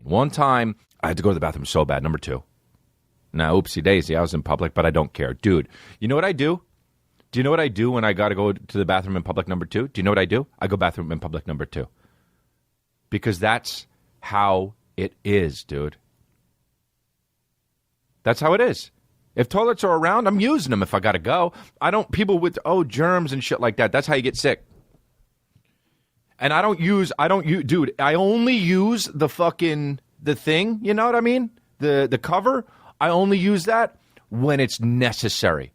One time, I had to go to the bathroom so bad. Number 2. Now, oopsie daisy, I was in public, but I don't care. Dude, you know what I do? Do you know what I do when I got to go to the bathroom in public number 2? Do you know what I do? I go bathroom in public number 2. Because that's how it is, dude. That's how it is. If toilets are around, I'm using them if I got to go. People with, germs and shit like that, that's how you get sick. And I only use the thing, you know what I mean? The cover, I only use that when it's necessary.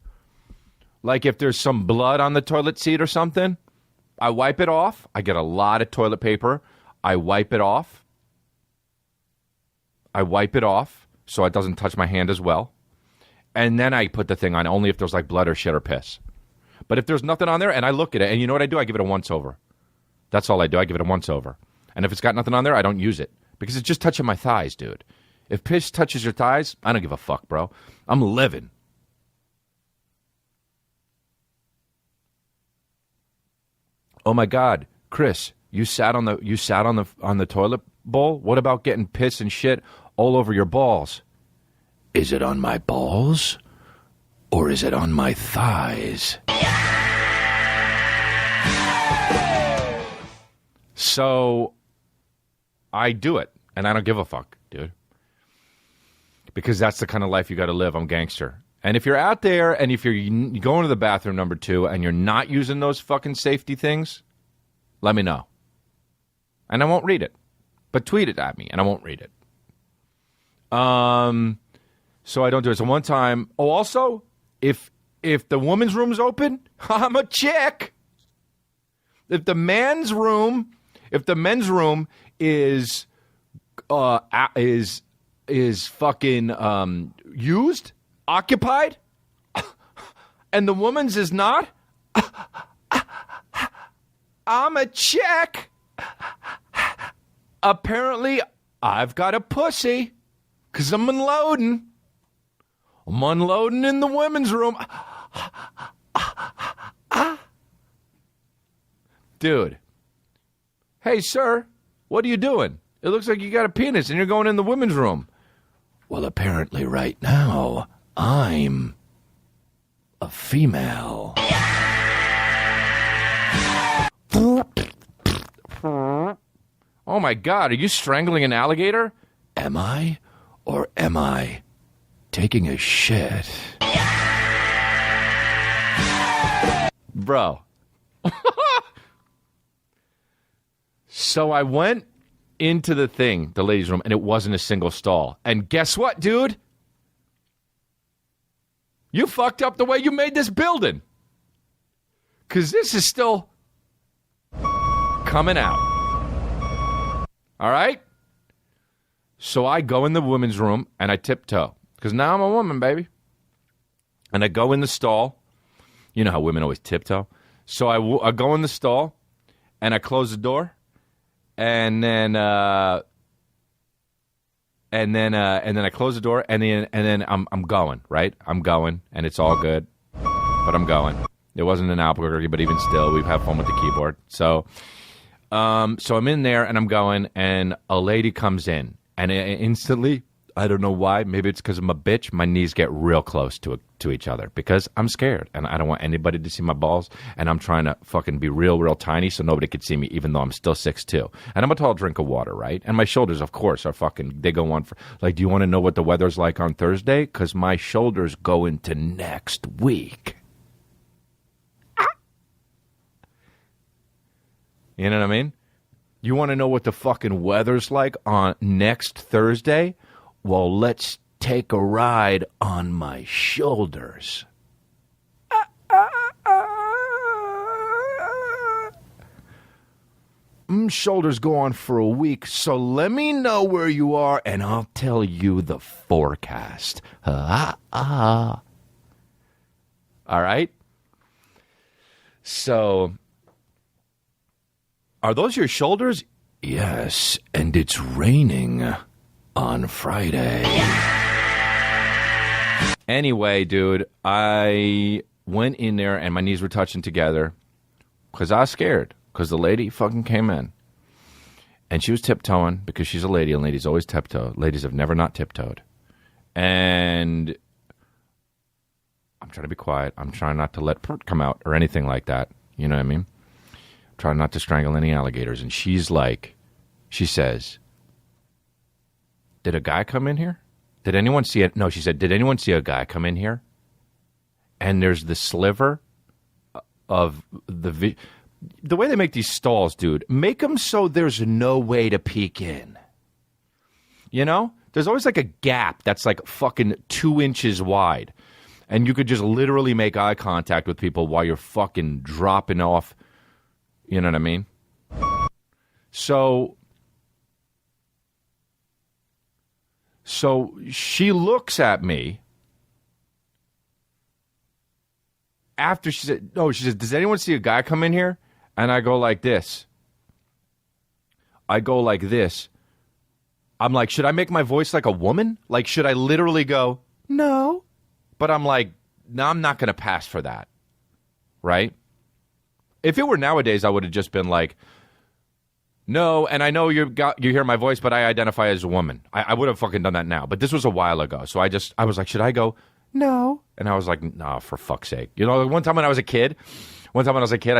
Like if there's some blood on the toilet seat or something, I wipe it off. I get a lot of toilet paper. I wipe it off so it doesn't touch my hand as well. And then I put the thing on only if there's like blood or shit or piss. But if there's nothing on there and I look at it, and you know what I do? I give it a once over. That's all I do. I give it a once over. And if it's got nothing on there, I don't use it. Because it's just touching my thighs, dude. If piss touches your thighs, I don't give a fuck, bro. I'm living. Oh my God, Chris, you sat on the toilet bowl? What about getting piss and shit all over your balls? Is it on my balls? Or is it on my thighs? So I do it, and I don't give a fuck, dude. Because that's the kind of life you got to live. I'm gangster. And if you're out there, and if you're going to the bathroom number 2, and you're not using those fucking safety things, let me know. And I won't read it. But tweet it at me, and I won't read it. So I don't do it. So one time, also, if the woman's room's open, I'm a chick. If the men's room is fucking used, occupied, and the woman's is not, I'm a chick. Apparently, I've got a pussy, because I'm unloading. I'm unloading in the women's room. Dude. Hey, sir, what are you doing? It looks like you got a penis and you're going in the women's room. Well, apparently right now, I'm a female. Oh my God, are you strangling an alligator? Am I? Or am I taking a shit? Bro. So I went into the ladies' room, and it wasn't a single stall. And guess what, dude? You fucked up the way you made this building. Because this is still coming out. All right? So I go in the women's room, and I tiptoe. Because now I'm a woman, baby. And I go in the stall. You know how women always tiptoe. So I go in the stall, and I close the door. And then I close the door, and then I'm going, right? I'm going, and it's all good, but I'm going. It wasn't an Albuquerque, but even still, we've had fun with the keyboard. So I'm in there, and I'm going, and a lady comes in, and instantly, I don't know why, maybe it's because I'm a bitch, my knees get real close to each other because I'm scared, and I don't want anybody to see my balls, and I'm trying to fucking be real tiny so nobody could see me, even though I'm still 6'2". And I'm a tall drink of water, right? And my shoulders, of course, are fucking, they go on for, like, do you want to know what the weather's like on Thursday? Because my shoulders go into next week. You know what I mean? You want to know what the fucking weather's like on next Thursday? Well, let's take a ride on my shoulders. Shoulders go on for a week, so let me know where you are, and I'll tell you the forecast. All right? So, are those your shoulders? Yes, and it's raining on Friday. Anyway, dude, I went in there and my knees were touching together because I was scared because the lady fucking came in. And she was tiptoeing because she's a lady, and ladies always tiptoe. Ladies have never not tiptoed. And I'm trying to be quiet. I'm trying not to let pert come out or anything like that. You know what I mean? I'm trying not to strangle any alligators. And she's like, she says, did a guy come in here? Did anyone see it? No, she said, did anyone see a guy come in here? And there's the sliver of the way they make these stalls, dude. Make them so there's no way to peek in. You know? There's always like a gap that's like fucking 2 inches wide. And you could just literally make eye contact with people while you're fucking dropping off. You know what I mean? So she looks at me after she said, no, she says, does anyone see a guy come in here? And I go like this. I'm like, should I make my voice like a woman? Like, should I literally go, no? But I'm like, no, I'm not going to pass for that. Right? If it were nowadays, I would have just been like, no, and I know you hear my voice, but I identify as a woman. I would have fucking done that now. But this was a while ago. So I was like, should I go, no? And I was like, no, for fuck's sake. You know, one time when I was a kid, I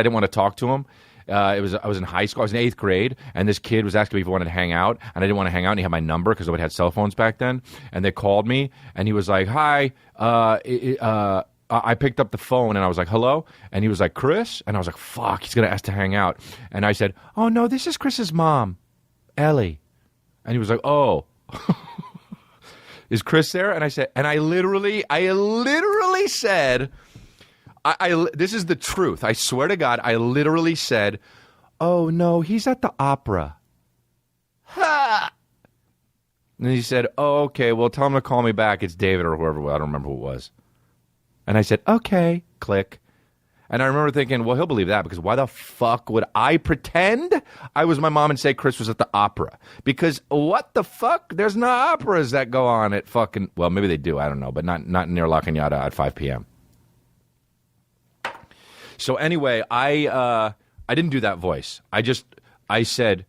didn't want to talk to him. I was in high school. I was in 8th grade, and this kid was asking me if he wanted to hang out, and I didn't want to hang out, and he had my number because nobody had cell phones back then. And they called me, and he was like, hi, I picked up the phone, and I was like, hello? And he was like, Chris? And I was like, fuck, he's going to ask to hang out. And I said, oh, no, this is Chris's mom, Ellie. And he was like, oh. Is Chris there? And I said, and I literally said, this is the truth. I swear to God, I literally said, oh, no, he's at the opera. Ha! And he said, oh, okay, well, tell him to call me back. It's David or whoever. I don't remember who it was. And I said, okay, click. And I remember thinking, well, he'll believe that because why the fuck would I pretend I was my mom and say Chris was at the opera? Because what the fuck? There's no operas that go on at fucking, well, maybe they do, I don't know, but not near La Cañada at 5 p.m. So anyway, I didn't do that voice. I said,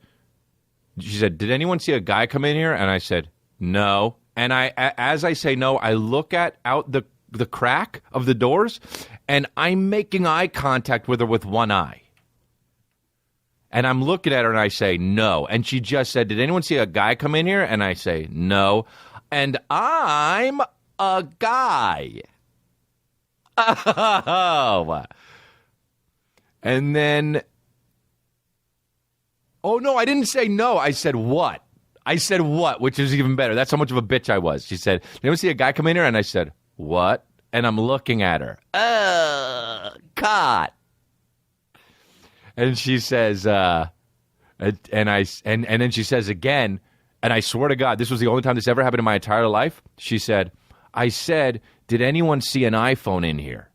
she said, did anyone see a guy come in here? And I said, no. And as I say no, I look out the crack of the doors, and I'm making eye contact with her with one eye. And I'm looking at her, and I say, no. And she just said, did anyone see a guy come in here? And I say, no. And I'm a guy. Oh. And then, oh, no, I didn't say no. I said what? Which is even better. That's how much of a bitch I was. She said, did anyone see a guy come in here? And I said, what? And I'm looking at her. Caught. And she says, and then she says again, and I swear to God, this was the only time this ever happened in my entire life. She said, I said, did anyone see an iPhone in here?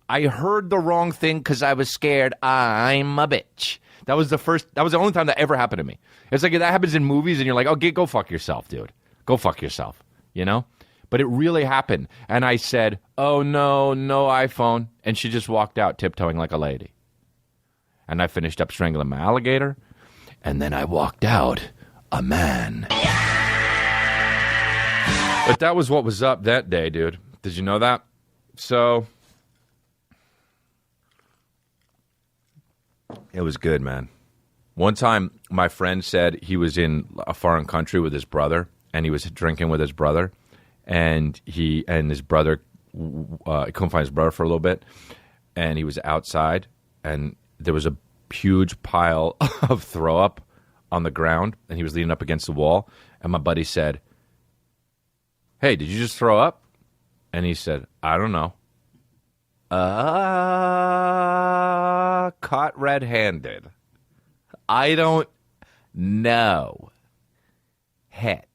I heard the wrong thing because I was scared. I'm a bitch. That was the only time that ever happened to me. It's like that happens in movies, and you're like, oh, go fuck yourself, dude. Go fuck yourself, you know? But it really happened. And I said, oh, no iPhone. And she just walked out tiptoeing like a lady. And I finished up strangling my alligator. And then I walked out a man. But that was what was up that day, dude. Did you know that? So it was good, man. One time, my friend said he was in a foreign country with his brother, and he was drinking with his brother. And his brother, he couldn't find his brother for a little bit, and he was outside, and there was a huge pile of throw up on the ground, and he was leaning up against the wall, and my buddy said, hey, did you just throw up? And he said, I don't know. Caught red-handed. I don't know. Head.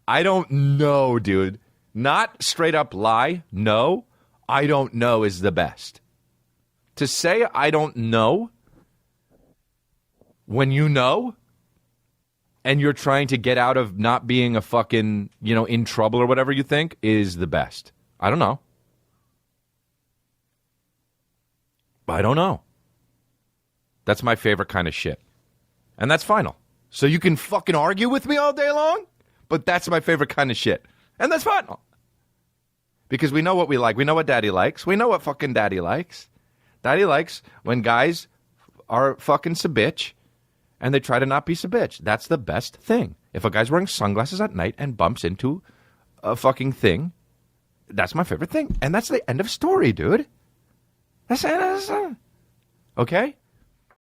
I don't know, dude. Not straight up lie. No, I don't know is the best. To say I don't know when you know and you're trying to get out of not being a fucking, in trouble or whatever you think is the best. I don't know. I don't know. That's my favorite kind of shit. And that's final. So you can fucking argue with me all day long? But that's my favorite kind of shit. And that's fun. Because we know what we like. We know what daddy likes. We know what fucking daddy likes. Daddy likes when guys are fucking sabitch and they try to not be sabitch. That's the best thing. If a guy's wearing sunglasses at night and bumps into a fucking thing, that's my favorite thing. And that's the end of story, dude. That's okay?